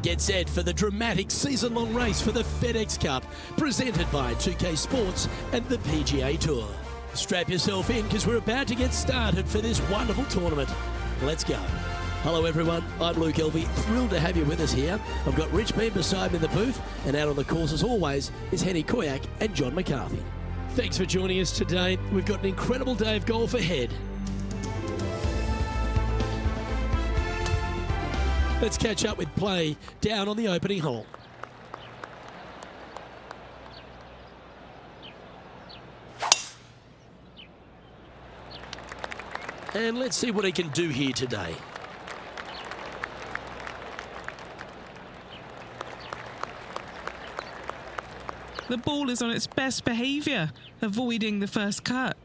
Get set for the dramatic season-long race for the FedEx Cup, presented by 2K Sports and the PGA Tour. Strap yourself in because we're about to get started for this wonderful tournament. Let's go. Hello everyone, I'm Luke Elvey, thrilled to have you with us here. I've got Rich Bean beside me in the booth, and out on the course as always is Henny Koyak and John McCarthy. Thanks for joining us today. We've got an incredible day of golf ahead. Let's catch up with play down on the opening hole. And let's see what he can do here today. The ball is on its best behaviour, avoiding the first cut.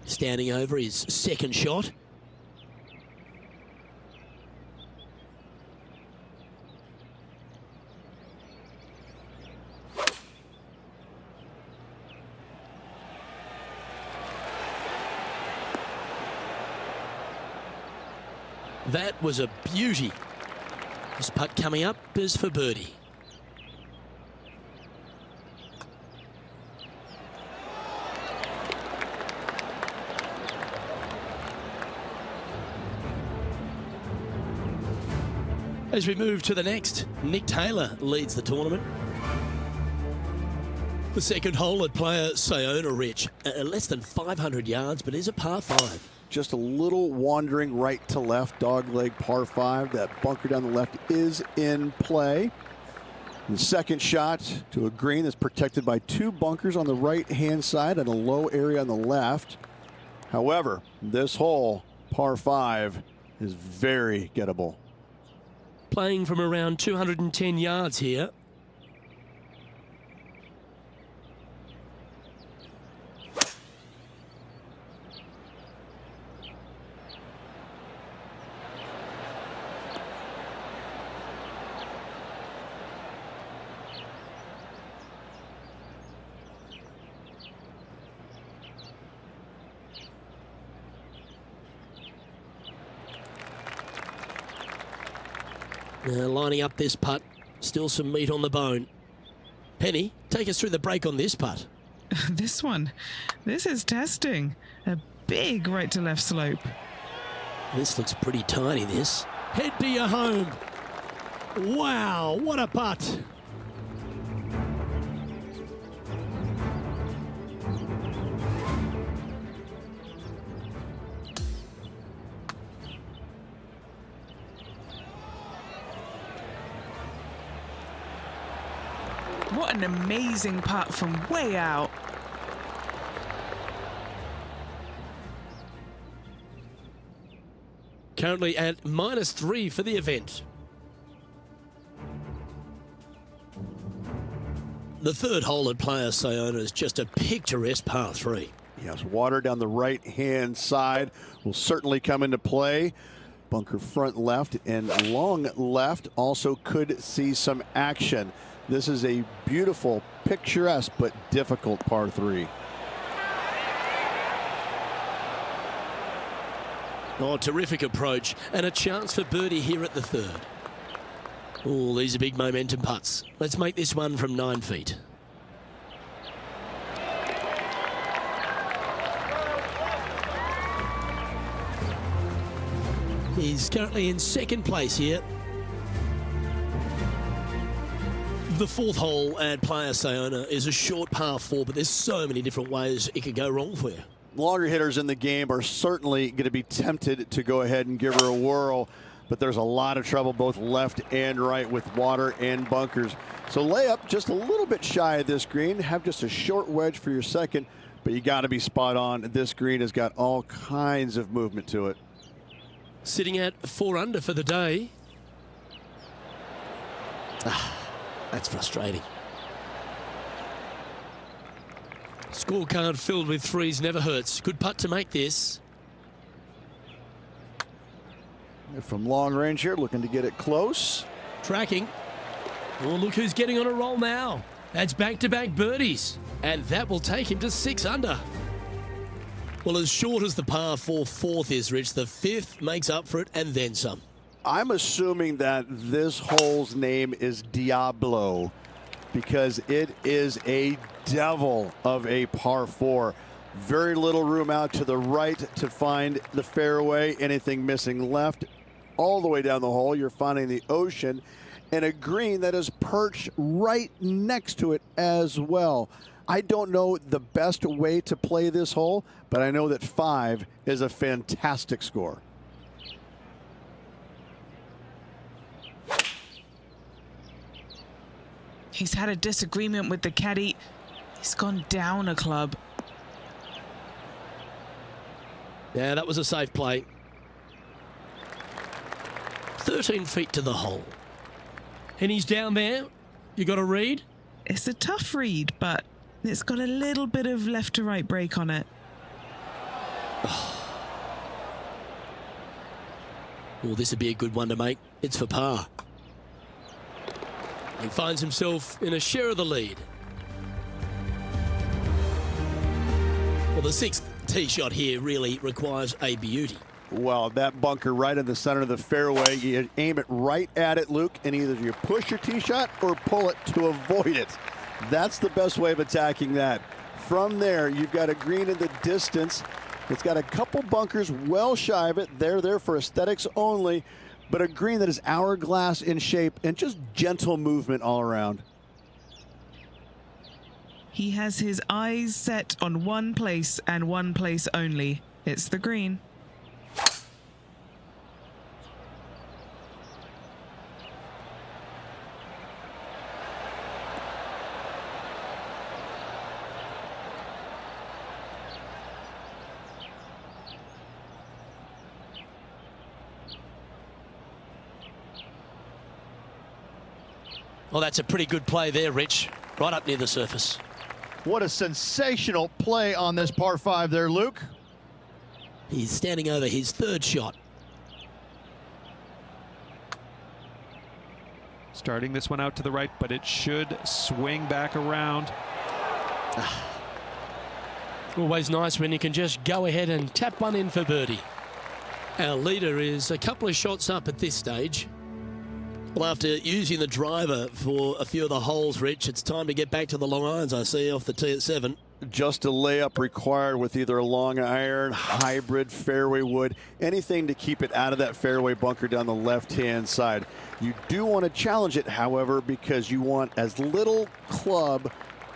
Standing over his second shot. That was a beauty. This putt coming up is for birdie. As we move to the next, Nick Taylor leads the tournament. The second hole at player Sayona Rich, less than 500 yards, but is a par 5. Just a little wandering right to left, dogleg par 5. That bunker down the left is in play. The second shot to a green that's protected by 2 bunkers on the right-hand side and a low area on the left. However, this hole, par 5, is very gettable. Playing from around 210 yards here. Now lining up this putt, still some meat on the bone. Penny, take us through the break on this putt. This is testing. A big right to left slope. This looks pretty tiny, this. Head to your home. Wow, what a putt. What an amazing putt from way out. Currently at -3 for the event. The third hole at player Sayona is just a picturesque par 3. Yes, water down the right-hand side will certainly come into play. Bunker front left and long left also could see some action. This is a beautiful, picturesque, but difficult par 3. Oh, terrific approach and a chance for birdie here at the third. Oh, these are big momentum putts. Let's make this one from 9 feet. He's currently in second place here. The fourth hole at player Sayona is a short par 4, but there's so many different ways it could go wrong for you. Longer hitters in the game are certainly going to be tempted to go ahead and give her a whirl, but there's a lot of trouble both left and right with water and bunkers. So lay up just a little bit shy of this green, have just a short wedge for your second, but you got to be spot on. This green has got all kinds of movement to it. Sitting at 4 under for the day. That's frustrating. Scorecard filled with 3s never hurts. Good putt to make this. From long range here, looking to get it close. Tracking. Oh, look who's getting on a roll now. That's back-to-back birdies. And that will take him to 6 under. Well, as short as the par 4 fourth is, Rich, the fifth makes up for it and then some. I'm assuming that this hole's name is Diablo because it is a devil of a par 4. Very little room out to the right to find the fairway. Anything missing left, all the way down the hole, you're finding the ocean and a green that is perched right next to it as well. I don't know the best way to play this hole, but I know that 5 is a fantastic score. He's had a disagreement with the caddy. He's gone down a club. Yeah, that was a safe play. 13 feet to the hole. And he's down there. You got a read? It's a tough read, but it's got a little bit of left to right break on it. Well, this would be a good one to make. It's for par. He finds himself in a share of the lead. Well, the 6th tee shot here really requires a beauty. Well, that bunker right in the center of the fairway, you aim it right at it, Luke, and either you push your tee shot or pull it to avoid it. That's the best way of attacking that. From there, you've got a green in the distance. It's got a couple bunkers well shy of it. They're there for aesthetics only, but a green that is hourglass in shape and just gentle movement all around. He has his eyes set on one place and one place only. It's the green. Well, that's a pretty good play there, Rich. Right up near the surface. What a sensational play on this par 5 there, Luke. He's standing over his 3rd shot. Starting this one out to the right, but it should swing back around. Always nice when you can just go ahead and tap one in for birdie. Our leader is a couple of shots up at this stage. Well, after using the driver for a few of the holes, Rich, it's time to get back to the long irons, I see, off the tee at 7. Just a layup required with either a long iron, hybrid, fairway wood, anything to keep it out of that fairway bunker down the left-hand side. You do want to challenge it, however, because you want as little club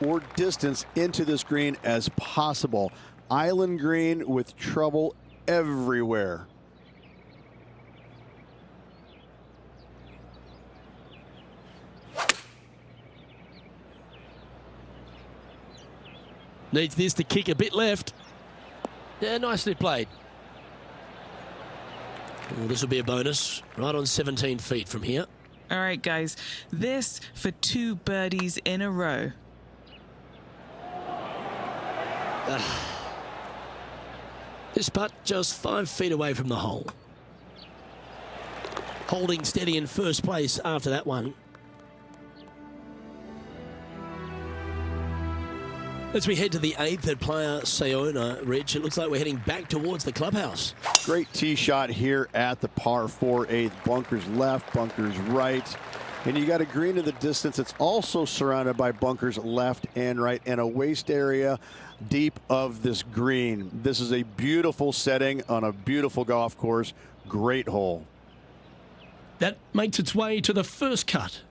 or distance into this green as possible. Island green with trouble everywhere. Needs this to kick a bit left. Yeah, nicely played. Well, this will be a bonus. Right on 17 feet from here. All right, guys. This for 2 birdies in a row. This putt just 5 feet away from the hole. Holding steady in first place after that one. As we head to the 8th at Playa Sayona, Rich, it looks like we're heading back towards the clubhouse. Great tee shot here at the par 4 8th. Bunkers left, bunkers right. And you got a green in the distance. It's also surrounded by bunkers left and right and a waste area deep of this green. This is a beautiful setting on a beautiful golf course. Great hole. That makes its way to the first cut.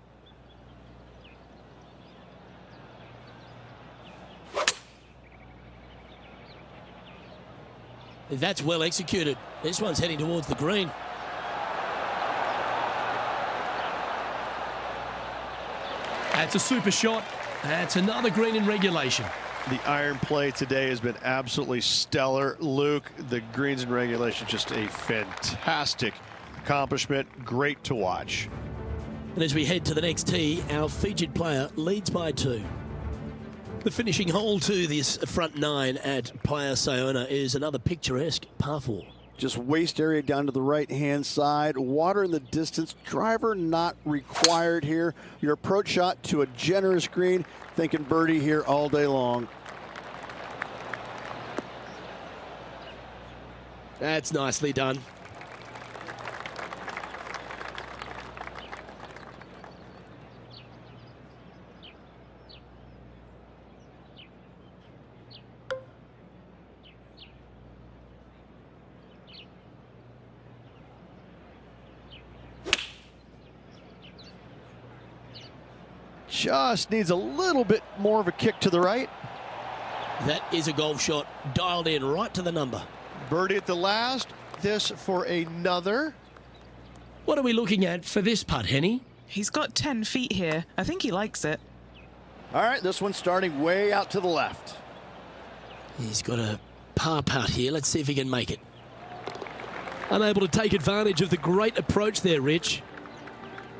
That's well executed. This one's heading towards the green. That's a super shot. That's another green in regulation. The iron play today has been absolutely stellar. Luke, the greens in regulation, just a fantastic accomplishment. Great to watch. And as we head to the next tee, our featured player leads by 2. The finishing hole to this front 9 at Playa Sayona is another picturesque par 4. Just waste area down to the right-hand side. Water in the distance. Driver not required here. Your approach shot to a generous green. Thinking birdie here all day long. That's nicely done. Just needs a little bit more of a kick to the right. That is a golf shot dialed in right to the number. Birdie at the last. This for another. What are we looking at for this putt, Henny? He's got 10 feet here. I think he likes it. All right, this one's starting way out to the left. He's got a par putt here. Let's see if he can make it. Unable to take advantage of the great approach there, Rich.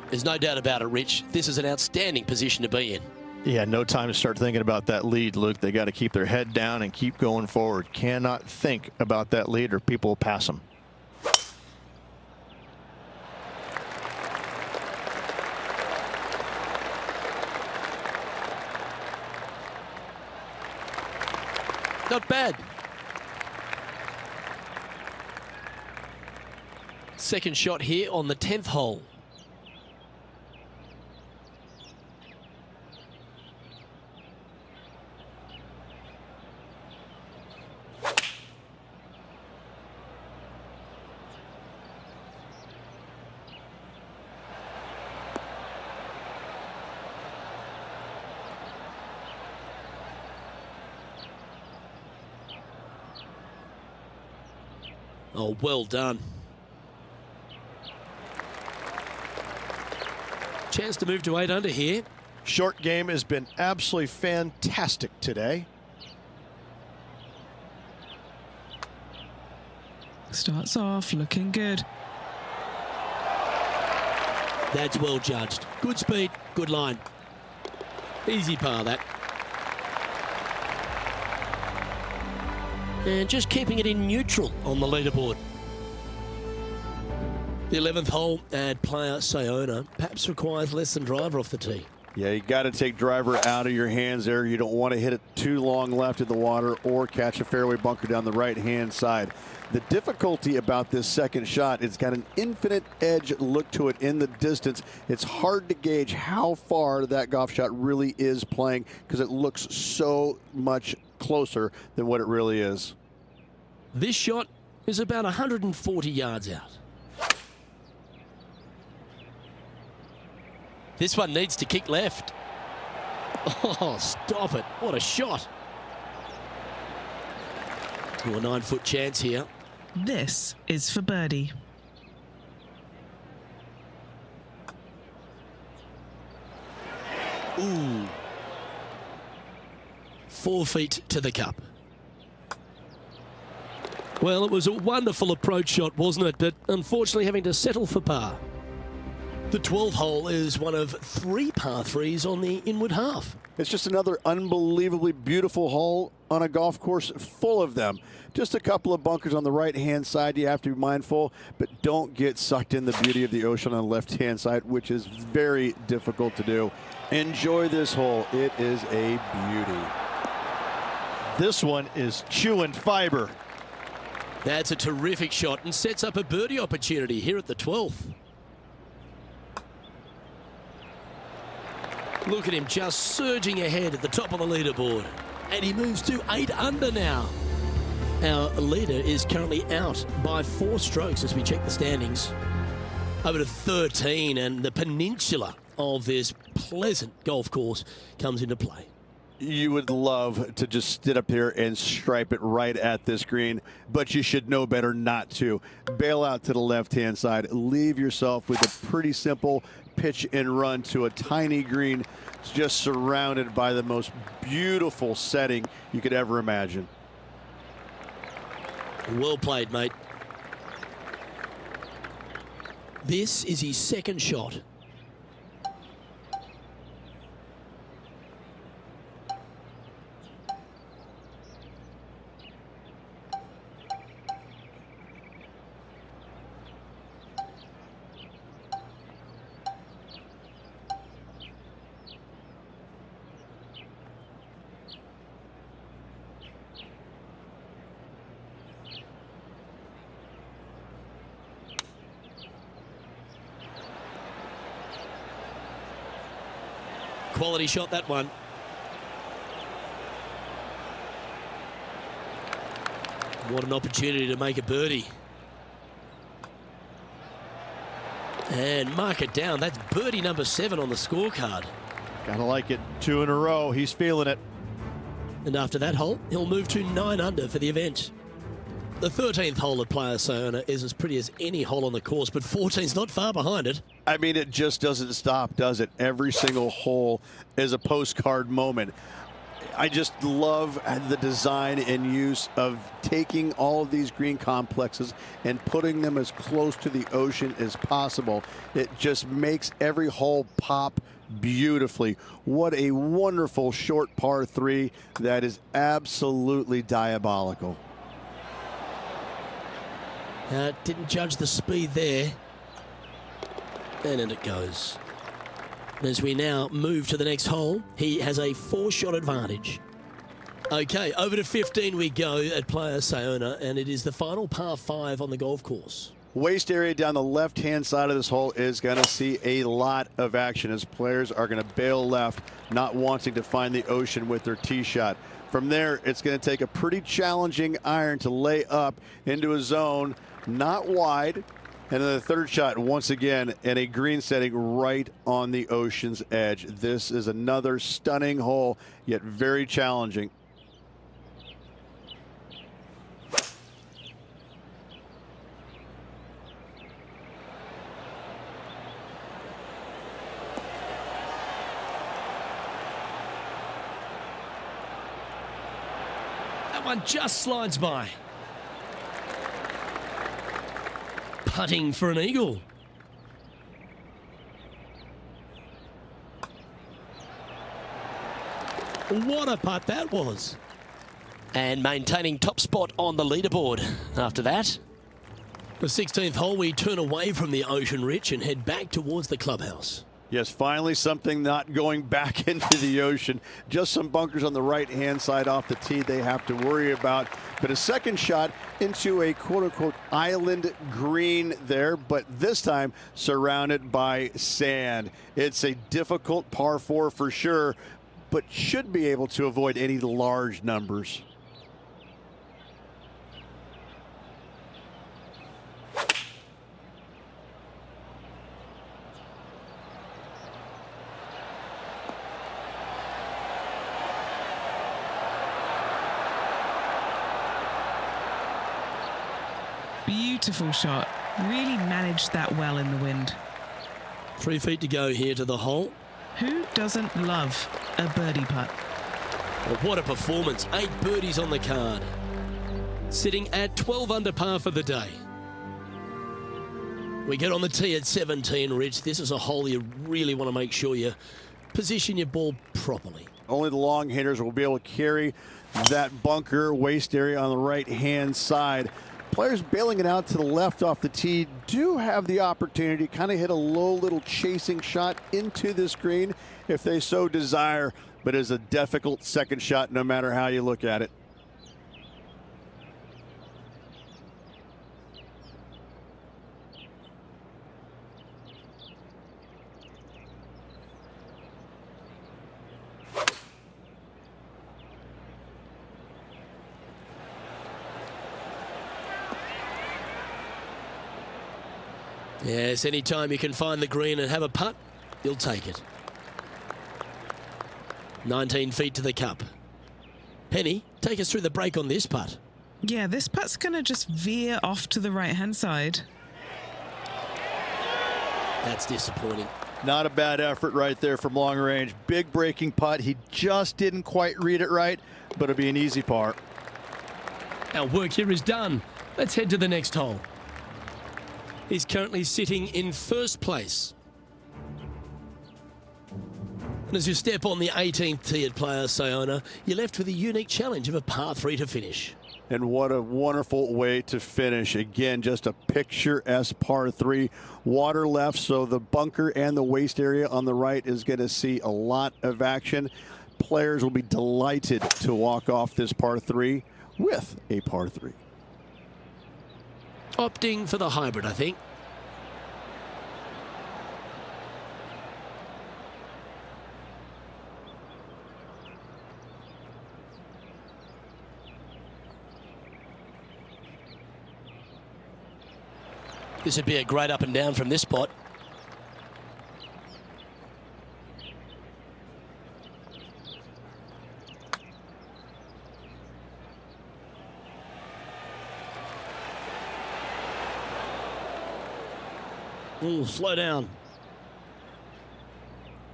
There's no doubt about it, Rich. This is an outstanding position to be in. Yeah, no time to start thinking about that lead, Luke. They got to keep their head down and keep going forward. Cannot think about that lead or people will pass them. Not bad. Second shot here on the 10th hole. Oh, well done. Chance to move to 8 under here. Short game has been absolutely fantastic today. Starts off looking good. That's well judged. Good speed, good line. Easy par, that. And just keeping it in neutral on the leaderboard. The 11th hole at player Sayona perhaps requires less than driver off the tee. Yeah, you got to take driver out of your hands there. You don't want to hit it too long left of the water or catch a fairway bunker down the right-hand side. The difficulty about this second shot, it's got an infinite edge look to it in the distance. It's hard to gauge how far that golf shot really is playing because it looks so much closer than what it really is. This shot is about 140 yards out. This one needs to kick left. Oh, stop it. What a shot. To a 9-foot chance here. This is for birdie. Ooh. 4 feet to the cup. Well, it was a wonderful approach shot, wasn't it? But unfortunately having to settle for par. The 12th hole is one of 3 par 3s on the inward half. It's just another unbelievably beautiful hole on a golf course full of them. Just a couple of bunkers on the right-hand side you have to be mindful, but don't get sucked in the beauty of the ocean on the left-hand side, which is very difficult to do. Enjoy this hole. It is a beauty. This one is chewing fiber. That's a terrific shot and sets up a birdie opportunity here at the 12th. Look at him just surging ahead at the top of the leaderboard. And he moves to 8 under now. Our leader is currently out by 4 strokes as we check the standings. Over to 13, and the peninsula of this pleasant golf course comes into play. You would love to just sit up here and stripe it right at this green, but you should know better not to. Bail out to the left-hand side. Leave yourself with a pretty simple pitch and run to a tiny green just surrounded by the most beautiful setting you could ever imagine. Well played, mate. This is his second shot. Quality shot, that one. What an opportunity to make a birdie. And mark it down. That's birdie number 7 on the scorecard. Gotta like it. 2 in a row. He's feeling it. And after that hole, he'll move to 9 under for the event. The 13th hole at Playa Sayona is as pretty as any hole on the course, but 14's not far behind it. I mean, it just doesn't stop, does it? Every single hole is a postcard moment. I just love the design and use of taking all of these green complexes and putting them as close to the ocean as possible. It just makes every hole pop beautifully. What a wonderful short par 3 that is absolutely diabolical. Didn't judge the speed there. And in it goes. As we now move to the next hole, he has a 4-shot advantage. Okay, over to 15 we go at Playa Sayona, and it is the final par 5 on the golf course. Waste area down the left-hand side of this hole is going to see a lot of action as players are going to bail left, not wanting to find the ocean with their tee shot. From there, it's going to take a pretty challenging iron to lay up into a zone, not wide. And then the third shot, once again, in a green setting right on the ocean's edge. This is another stunning hole, yet very challenging. That one just slides by. Putting for an eagle. What a putt that was. And maintaining top spot on the leaderboard after that. The 16th hole, we turn away from the ocean, Rich, and head back towards the clubhouse. Yes, finally something not going back into the ocean. Just some bunkers on the right-hand side off the tee they have to worry about. But a second shot into a quote-unquote island green there, but this time surrounded by sand. It's a difficult par 4 for sure, but should be able to avoid any large numbers. Beautiful shot. Really managed that well in the wind. 3 feet to go here to the hole. Who doesn't love a birdie putt? Well, what a performance. 8 birdies on the card. Sitting at 12 under par for the day. We get on the tee at 17, Rich. This is a hole you really want to make sure you position your ball properly. Only the long hitters will be able to carry that bunker waste area on the right-hand side. Players bailing it out to the left off the tee do have the opportunity to kind of hit a low little chasing shot into this green if they so desire, but it's a difficult second shot no matter how you look at it. Yes, anytime you can find the green and have a putt, you'll take it. 19 feet to the cup. Penny, take us through the break on this putt. Yeah, this putt's going to just veer off to the right-hand side. That's disappointing. Not a bad effort right there from long range. Big breaking putt. He just didn't quite read it right, but it'll be an easy par. Our work here is done. Let's head to the next hole. He's currently sitting in first place. And as you step on the 18th tee at Playa Sayona, you're left with a unique challenge of a par 3 to finish. And what a wonderful way to finish. Again, just a picturesque par 3. Water left, so the bunker and the waste area on the right is going to see a lot of action. Players will be delighted to walk off this par 3 with a par 3. Opting for the hybrid, I think. This would be a great up and down from this spot. Oh, slow down.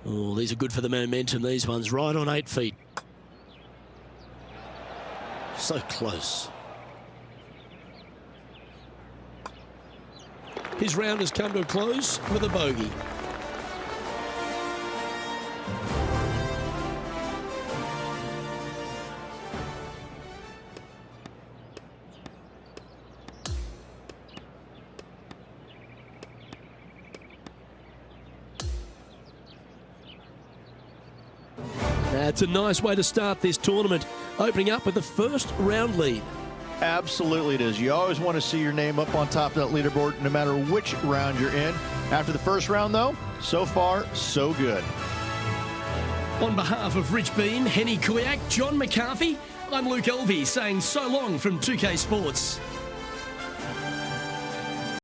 Oh, these are good for the momentum, these ones. Right on 8 feet. So close. His round has come to a close with a bogey. That's a nice way to start this tournament, opening up with the first round lead. Absolutely it is. You always want to see your name up on top of that leaderboard, no matter which round you're in. After the first round, though, so far, so good. On behalf of Rich Bean, Henny Kuyak, John McCarthy, I'm Luke Elvey saying so long from 2K Sports.